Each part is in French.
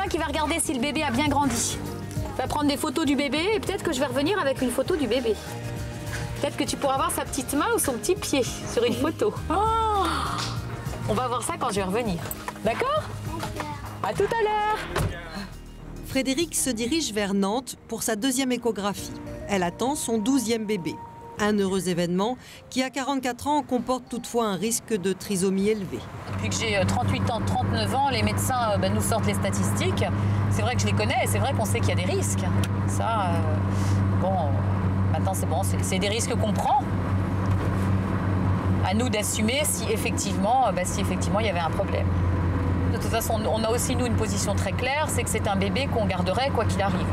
qui va regarder si le bébé a bien grandi. Va prendre des photos du bébé et peut-être que je vais revenir avec une photo du bébé. Peut-être que tu pourras voir sa petite main ou son petit pied sur une photo. Oh, on va voir ça quand je vais revenir. D'accord? À tout à l'heure. Frédéric se dirige vers Nantes pour sa deuxième échographie. Elle attend son 12e bébé. Un heureux événement qui, à 44 ans, comporte toutefois un risque de trisomie élevé. Depuis que j'ai 38 ans, 39 ans, les médecins nous sortent les statistiques. C'est vrai que je les connais et c'est vrai qu'on sait qu'il y a des risques. Ça, bon, maintenant c'est bon, c'est des risques qu'on prend. À nous d'assumer si effectivement il y avait un problème. De toute façon, on a aussi, nous, une position très claire, c'est que c'est un bébé qu'on garderait quoi qu'il arrive.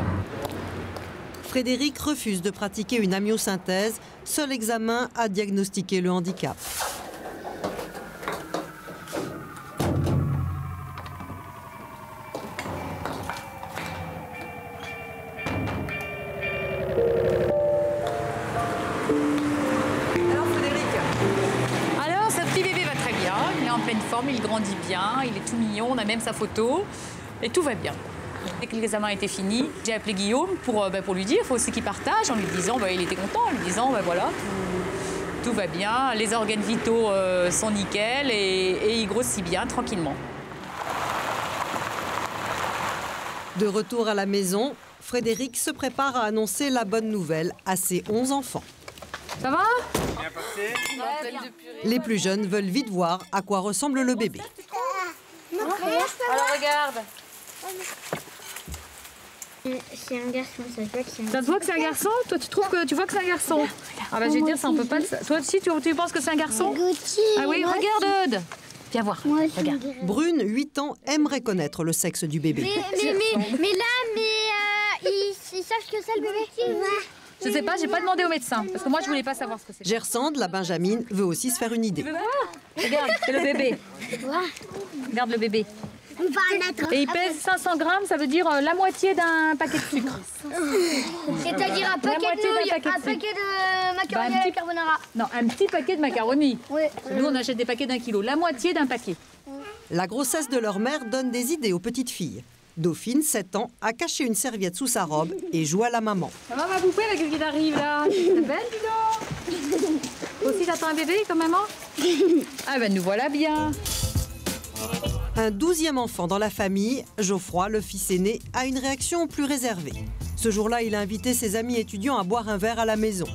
Frédéric refuse de pratiquer une amniosynthèse. Seul examen a diagnostiqué le handicap. Alors Frédéric, alors ce petit bébé va très bien, il est en pleine forme, il grandit bien, il est tout mignon, on a même sa photo et tout va bien. Dès que l'examen était fini, j'ai appelé Guillaume pour lui dire, il faut aussi qu'il partage, en lui disant, il était content, en lui disant, voilà, tout va bien, les organes vitaux sont nickel et il grossit bien, tranquillement. De retour à la maison, Frédéric se prépare à annoncer la bonne nouvelle à ses 11 enfants. Ça va? Bien passé. Ouais, bien. Les plus jeunes veulent vite voir à quoi ressemble le bébé. Alors regarde. C'est un garçon, ça se voit que c'est un garçon. Ça se voit que c'est un garçon? Toi, tu vois que c'est un garçon? Ah bah je vais te dire, ça on peut pas le... Toi aussi, tu penses que c'est un garçon? Ah oui, regarde Eudes. Viens voir, regarde. Brune, 8 ans, aimerait connaître le sexe du bébé. Mais ils savent ce que c'est le bébé? Je sais pas, j'ai pas demandé au médecin, parce que moi je voulais pas savoir ce que c'est. Gersande, la benjamine, veut aussi se faire une idée. Regarde, c'est le bébé. Regarde le bébé. Et il pèse 500 grammes, ça veut dire la moitié d'un paquet de sucre. C'est-à-dire un paquet de macaroni à la carbonara. Non, un petit paquet de macaroni. Oui. Nous, on achète des paquets d'1 kilo, la moitié d'un paquet. La grossesse de leur mère donne des idées aux petites filles. Dauphine, 7 ans, a caché une serviette sous sa robe et joue à la maman. Ça va ma poupée avec ce qui t'arrive là? C'est belle, dis donc. Toi aussi, t'attends un bébé comme maman? Ah ben nous voilà bien. Un 12e enfant dans la famille, Geoffroy, le fils aîné, a une réaction plus réservée. Ce jour-là, il a invité ses amis étudiants à boire un verre à la maison.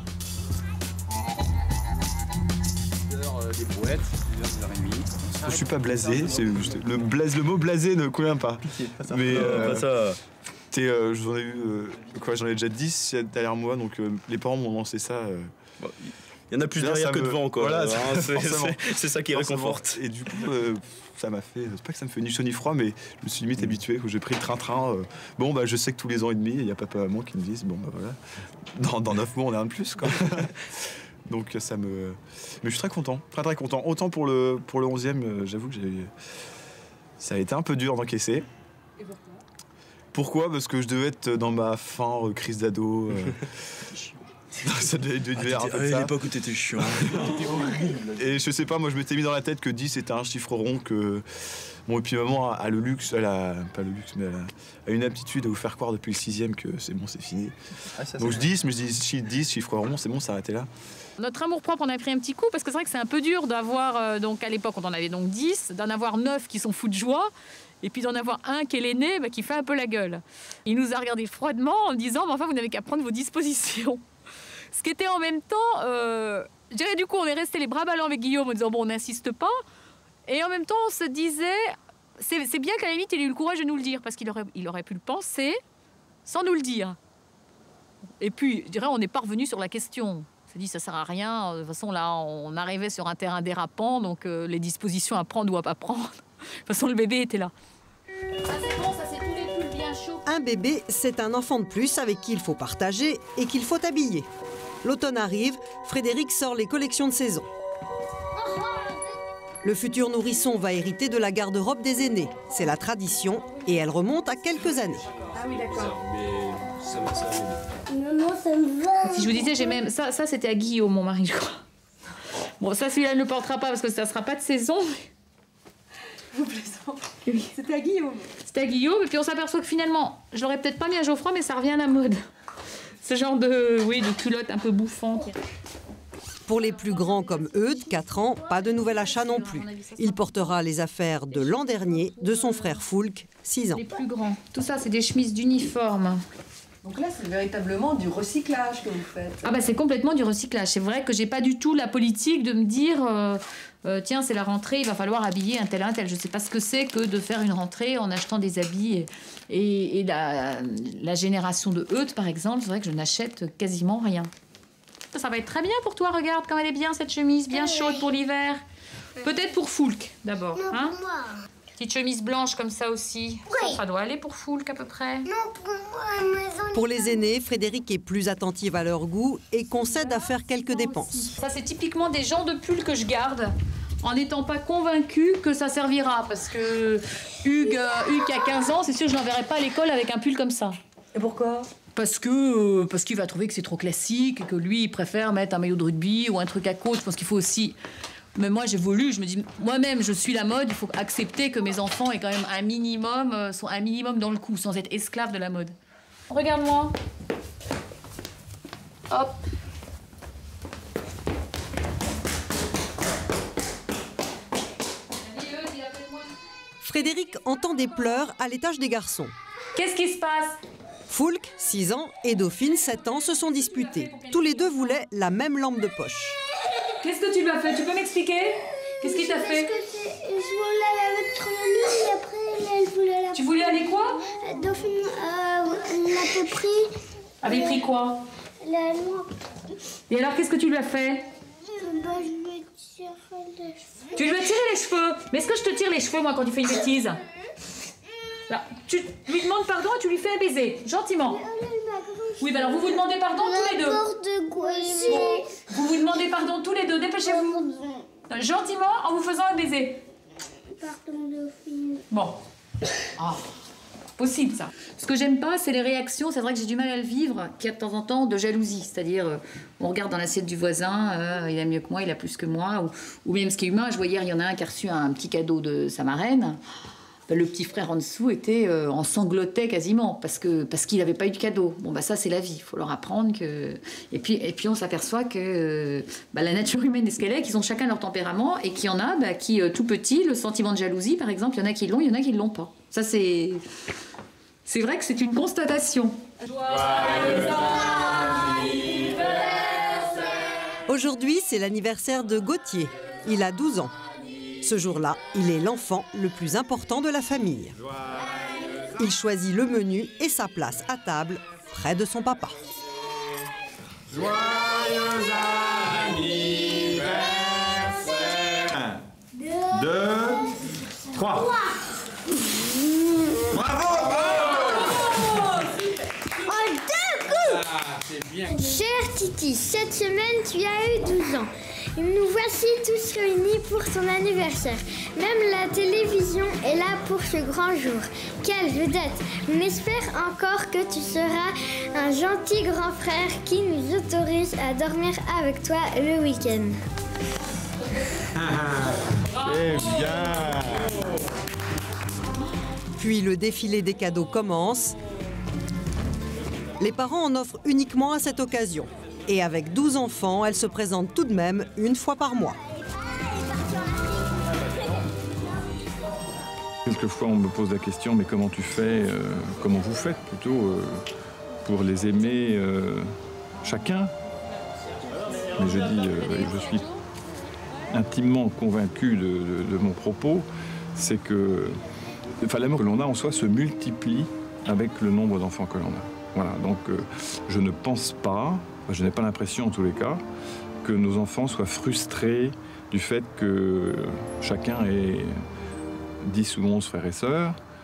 Des brouettes, 10h30. Je suis pas blasé, le mot blasé ne convient pas. Mais j'en ai déjà 10 derrière moi, donc les parents m'ont lancé ça. Il y en a plus derrière que devant, quoi. Voilà, c'est ça qui réconforte. Et du coup, ça m'a fait, c'est pas que ça me fait ni chaud ni froid, mais je me suis limite habitué. J'ai pris le train-train. Je sais que tous les ans et demi, il y a papa et maman qui me disent, voilà, dans 9 mois, on est un de plus, quoi. Donc ça me... Mais je suis très content, très content. Autant pour le 11e, j'avoue que ça a été un peu dur d'encaisser. Et pourquoi? Parce que je devais être dans ma fin crise d'ado. Ça devait être un peu ça. l'époque où t'étais chiant. Et je sais pas, moi je m'étais mis dans la tête que 10 était un chiffre rond, que... Bon, et puis maman a le luxe, pas le luxe, mais elle a une aptitude à vous faire croire depuis le 6e que c'est bon, c'est fini. Donc je dis, chiffre rond, c'est bon, ça arrêté là. Notre amour-propre, on a pris un petit coup, parce que c'est vrai que c'est un peu dur d'avoir, donc à l'époque, on en avait donc 10, d'en avoir 9 qui sont fous de joie, et puis d'en avoir un qui est l'aîné, qui fait un peu la gueule. Il nous a regardé froidement en disant, mais enfin, vous n'avez qu'à prendre vos dispositions. Ce qui était en même temps, je dirais du coup, on est resté les bras ballants avec Guillaume en disant, bon, on n'insiste pas. Et en même temps, on se disait, c'est bien qu'à la limite, il ait eu le courage de nous le dire, parce qu'il aurait pu le penser sans nous le dire. Et puis, je dirais, on n'est pas revenu sur la question. On s'est dit, ça sert à rien. De toute façon, là, on arrivait sur un terrain dérapant, donc les dispositions à prendre ou à pas prendre. De toute façon, le bébé était là. Ça, c'est bon, ça, c'est tous les pulls bien chauds. Un bébé, c'est un enfant de plus avec qui il faut partager et qu'il faut habiller. L'automne arrive, Frédéric sort les collections de saison. Le futur nourrisson va hériter de la garde-robe des aînés. C'est la tradition et elle remonte à quelques années. Ah oui, d'accord. Maman, ça me va. Si je vous disais, j'ai même... Ça c'était à Guillaume, mon mari, je crois. Bon, ça, celui-là, ne le portera pas parce que ça ne sera pas de saison. Vous plaisantez. C'était à Guillaume. C'était à Guillaume, et puis on s'aperçoit que finalement, je l'aurais peut-être pas mis à Geoffroy, mais ça revient à la mode. Ce genre de culotte un peu bouffante. Pour les plus grands comme Eudes, 4 ans, pas de nouvel achat non plus. Il portera les affaires de l'an dernier de son frère Foulk, 6 ans. Les plus grands. Tout ça, c'est des chemises d'uniforme. Donc là, c'est véritablement du recyclage que vous faites. Ah bah c'est complètement du recyclage. C'est vrai que j'ai pas du tout la politique de me dire tiens, c'est la rentrée, il va falloir habiller un tel. Je sais pas ce que c'est que de faire une rentrée en achetant des habits. Et la génération de Eudes, par exemple, c'est vrai que je n'achète quasiment rien. Ça va être très bien pour toi, regarde comme elle est bien cette chemise, bien chaude pour l'hiver. Peut-être pour Foulk d'abord. Hein, petite chemise blanche comme ça aussi. Oui. Ça doit aller pour Foulk à peu près. Non, pour moi, Pour les aînés, Frédéric est plus attentive à leur goût et concède à faire quelques dépenses. Ça, c'est typiquement des genres de pulls que je garde en n'étant pas convaincue que ça servira. Parce que Hugues qui a 15 ans, c'est sûr que je l'enverrai pas à l'école avec un pull comme ça. Et pourquoi ? Parce qu'il va trouver que c'est trop classique et que lui, il préfère mettre un maillot de rugby ou un truc à côte. Je pense qu'il faut aussi... Mais moi, j'évolue, je me dis, moi-même, je suis la mode, il faut accepter que mes enfants aient quand même un minimum, sont un minimum dans le coup, sans être esclaves de la mode. Regarde-moi. Hop. Frédéric entend des pleurs à l'étage des garçons. Qu'est-ce qui se passe ? Foulk, 6 ans, et Dauphine, 7 ans, se sont disputés. Tous les deux voulaient la même lampe de poche. Qu'est-ce que tu lui as fait ? Tu peux m'expliquer ? Qu'est-ce qu'il t'a fait ? je voulais aller avec Trollolou et après elle voulait la... Tu voulais aller quoi ? Dauphine, elle a pris... Avait pris quoi ? La lampe. Et alors, qu'est-ce que tu lui as fait ? Je me tire les cheveux. Tu lui as tiré les cheveux ? Mais est-ce que je te tire les cheveux, moi, quand tu fais une bêtise ? Là, tu lui demandes pardon et tu lui fais un baiser, gentiment. Oui, bah alors vous vous demandez pardon tous les deux. N'importe quoi. Vous vous demandez pardon tous les deux, dépêchez-vous. Gentiment, en vous faisant un baiser. Pardon, Dauphine. Bon. Ah, possible, ça. Ce que j'aime pas, c'est les réactions, c'est vrai que j'ai du mal à le vivre, qu'il y a de temps en temps de jalousie. C'est-à-dire, on regarde dans l'assiette du voisin, il a mieux que moi, il a plus que moi. Ou même ce qui est humain, je vois hier, il y en a un qui a reçu un petit cadeau de sa marraine. Le petit frère en dessous en sanglotait quasiment parce qu'il n'avait pas eu de cadeau. Bon, bah ça, c'est la vie. Il faut leur apprendre que... Et puis on s'aperçoit que la nature humaine est ce qu'elle est, qu'ils ont chacun leur tempérament et qu'il y en a qui, tout petit, le sentiment de jalousie, par exemple, il y en a qui l'ont, il y en a qui ne l'ont pas. Ça, c'est vrai que c'est une constatation. Aujourd'hui, c'est l'anniversaire de Gauthier. Il a 12 ans. Ce jour-là, il est l'enfant le plus important de la famille. Il choisit le menu et sa place à table, près de son papa. Joyeux anniversaire. 1, 2, 3. Bravo! En 2 coups! Cher Titi, cette semaine, tu as eu 12 ans. Nous voici tous réunis pour ton anniversaire. Même la télévision est là pour ce grand jour. Quelle vedette! On espère encore que tu seras un gentil grand frère qui nous autorise à dormir avec toi le week-end. C'est bien! Puis le défilé des cadeaux commence. Les parents en offrent uniquement à cette occasion. Et avec 12 enfants, elle se présente tout de même une fois par mois. Quelquefois, on me pose la question, mais comment tu fais, comment vous faites plutôt, pour les aimer chacun? Mais je dis, et je suis intimement convaincu de mon propos, c'est que l'amour que l'on a en soi se multiplie avec le nombre d'enfants que l'on a. Voilà, donc je ne pense pas, je n'ai pas l'impression en tous les cas, que nos enfants soient frustrés du fait que chacun ait 10 ou 11 frères et sœurs.